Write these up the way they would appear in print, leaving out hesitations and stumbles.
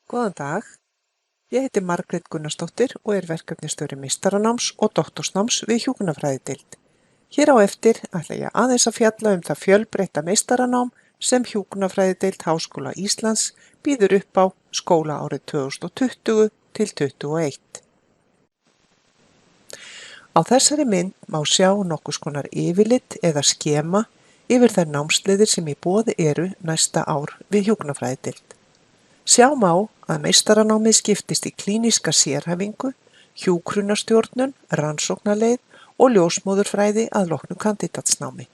Góðan dag, ég heiti Margrét Gunnarsdóttir og er verkefnisstjóri meistaranáms og doktorsnáms við hjúkrunarfræðideild. Hér á eftir ætla ég aðeins að fjalla það fjölbreytta meistaranám sem Hjúkrunarfræðideild Háskóla Íslands býður upp á skólaárið 2020 til 2021. Á þessari mynd má sjá nokkurs konar yfirlit eða skema yfir þær námsleiðir sem í boði eru næsta ár við hjúkrunarfræðideild. Sjá má að meistaranámið skiptist í klíníska sérhæfingu, hjúkrunarstjórnun, rannsóknarleið og ljósmóðurfræði að loknu kandídatsnámi.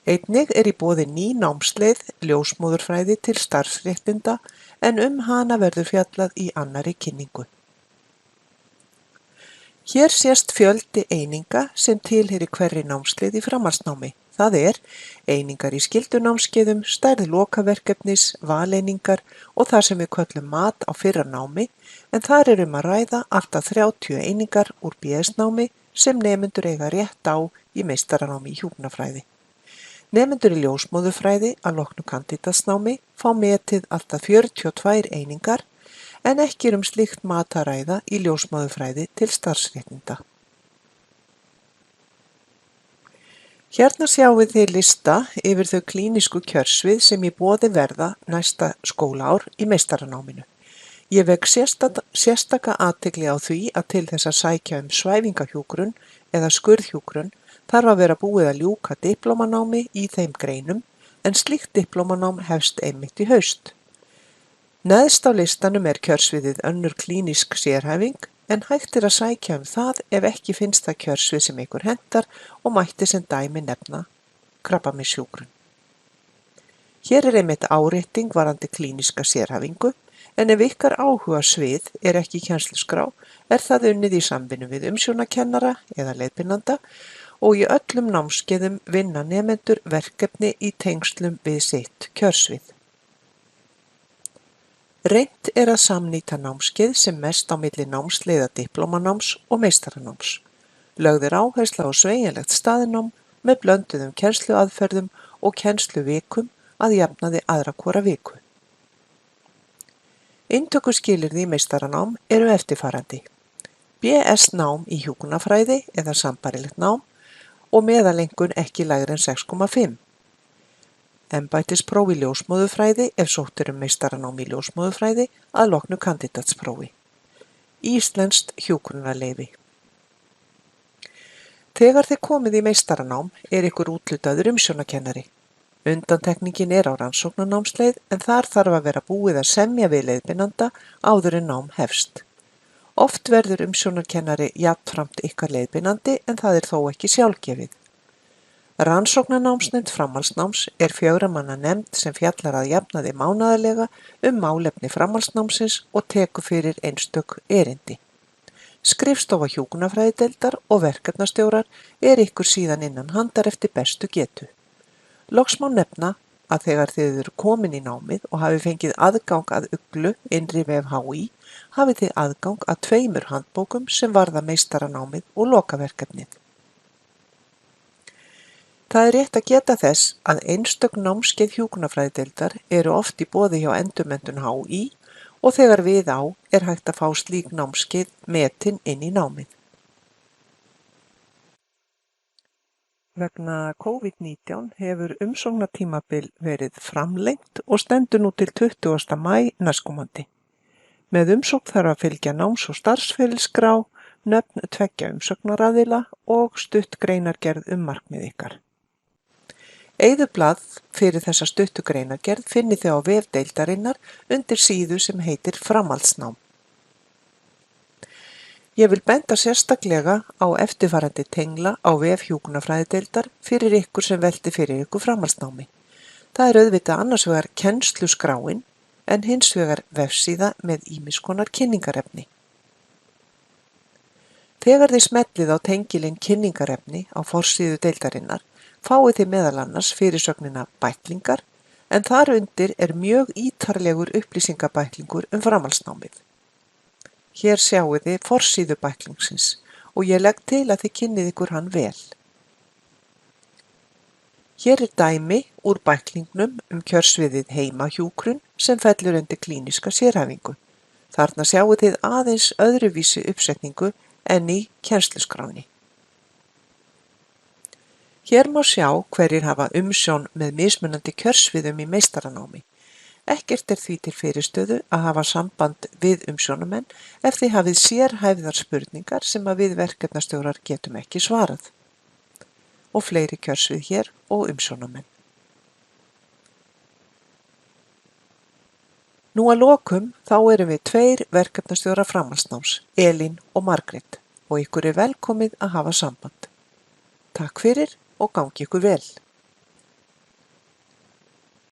Einnig er í boði ný námsleið ljósmóðurfræði til starfsréttinda en hana verður fjallað í annarri kynningu. Hér sést fjöldi eininga sem tilheyrir hverri námsleið í framhaldsnámi. Það er einingar í skyldunámskeiðum, stærð lokaverkefnis, valeiningar og það sem við köllum mat á fyrra námi, en þar er að ræða allt að 30 einingar úr BS-námi sem nemendur eiga rétt á í meistaranámi í hjúkrunarfræði. Nemendur í ljósmóðurfræði að loknu kandídatsnámi fá metið allt að 42 einingar, en ekki er slíkt mat að ræða í ljósmóðurfræði til starfsréttinda. Hérna sjáum þið lista yfir þau klínísku kjörsvið sem í boði verða næsta skólaár í meistaranáminu. Ég vek sérstaka athygli á því að til þess að sækja svæfingahjúkrun eða skurðhjúkrun þarf að vera búið að ljúka diplómanámi í þeim greinum, en slíkt diplómanám hefst einmitt í haust. Neðst á listanum er kjörsviðið önnur klínísk sérhæfing, en hægt er að sækja það ef ekki finnst það kjörsvið sem ykkur hentar og mætti sem dæmi nefna krabbameinshjúkrun. Hér er einmitt árétting varðandi klíníska sérhæfingu, en ef ykkar áhuga svið er ekki í kennsluskrá er það unnið í samvinnu við umsjónarkennara eða leiðbeinanda og í öllum námskeiðum vinna nemendur verkefni í tengslum við sitt kjörsvið. Reynt er að samnýta námskeið sem mest á milli námsleiða diplómanáms og meistaranáms. Lögð er áhersla á sveigjanlegt staðnám með blönduðum kennsluaðferðum og kennsluvikum að jafnaði aðra hvora viku. Inntökuskilyrði í meistaranám eru eftirfarandi: BS-nám í hjúkrunarfræði eða sambærilegt nám og meðalengun ekki lægri en 6,5. Embættispróf í ljósmóðurfræði ef sótt er meistaranám í ljósmóðurfræði að loknu kandídatsprófi. Íslenskt hjúkrunarleyfi. Þegar þið komið í meistaranám er ykkur úthlutaður umsjónarkennari. Undantekningin er á rannsóknarnámsleið, en þar þarf að vera búið að semja við leiðbeinanda áður en nám hefst. Oft verður umsjónarkennari jafnframt ykkar leiðbeinandi, en það er þó ekki sjálfgefið. Rannsóknarnámsnefnd framhaldsnáms er 4 manna nefnd sem fjallar að jafnaði mánaðarlega málefni framhaldsnámsins og tekur fyrir einstök erindi. Skrifstofa hjúkrunarfræðideildar og verkefnastjórar er ykkur síðan innan handar eftir bestu getu. Loks má nefna að þegar þið eru komin í námið og hafi fengið aðgang að Uglu innri vef HÍ, hafið þið aðgang að 2 handbókum sem varða meistaranámið og lokaverkefnið. Það er rétt að geta þess að einstök námskeið hjúkrunarfræðideildar eru oft í boði hjá Endurmenntun HÍ og þegar við á er hægt að fá slík námskeið metin inn í námið. Vegna COVID-19 hefur umsóknartímabil verið framlengt og stendur nú til 20. maí næstkomandi. Með umsókn þarf að fylgja náms- og starfsferilsskrá, nöfn 2 umsóknaraðila og stutt greinargerð markmið ykkar. Eyðublað fyrir þessa stuttu greinargerð finnið þið á vef deildarinnar undir síðu sem heitir Framhaldsnám. Ég vil benda sérstaklega á eftirfarandi tengla á vef hjúkrunarfræðideildar fyrir ykkur sem velti fyrir ykkur framhaldsnámi. Það er auðvitað annars vegar kennsluskráin en hins vegar vefsíða með ýmiss konar kynningarefni. Þegar þið smellið á tengilinn kynningarefni á forsíðu deildarinnar fáið þið meðal annars fyrirsögnina bæklingar, en þar undir er mjög ítarlegur upplýsingabæklingur framhaldsnámið. Hér sjáið þið forsíðu bæklingsins og ég legg til að þið kynnið ykkur hann vel. Hér er dæmi úr bæklingnum kjörsviðið heimahjúkrun sem fellur undir klíníska sérhæfingu. Þarna sjáið þið aðeins öðruvísi uppsetningu en í kennsluskráni. Hér má sjá hverjir hafa umsjón með mismunandi kjörsviðum í meistaranámi. Ekkert er því til fyrirstöðu að hafa samband við umsjónarmenn ef þið hafið sérhæfðar spurningar sem að við verkefnastjórar getum ekki svarað. Og fleiri kjörsvið hér og umsjónarmenn. Nú að lokum þá erum við 2 verkefnastjórar framhaldsnáms, Elín og Margrét, og ykkur er velkomið að hafa samband. Takk fyrir og gangi ykkur vel.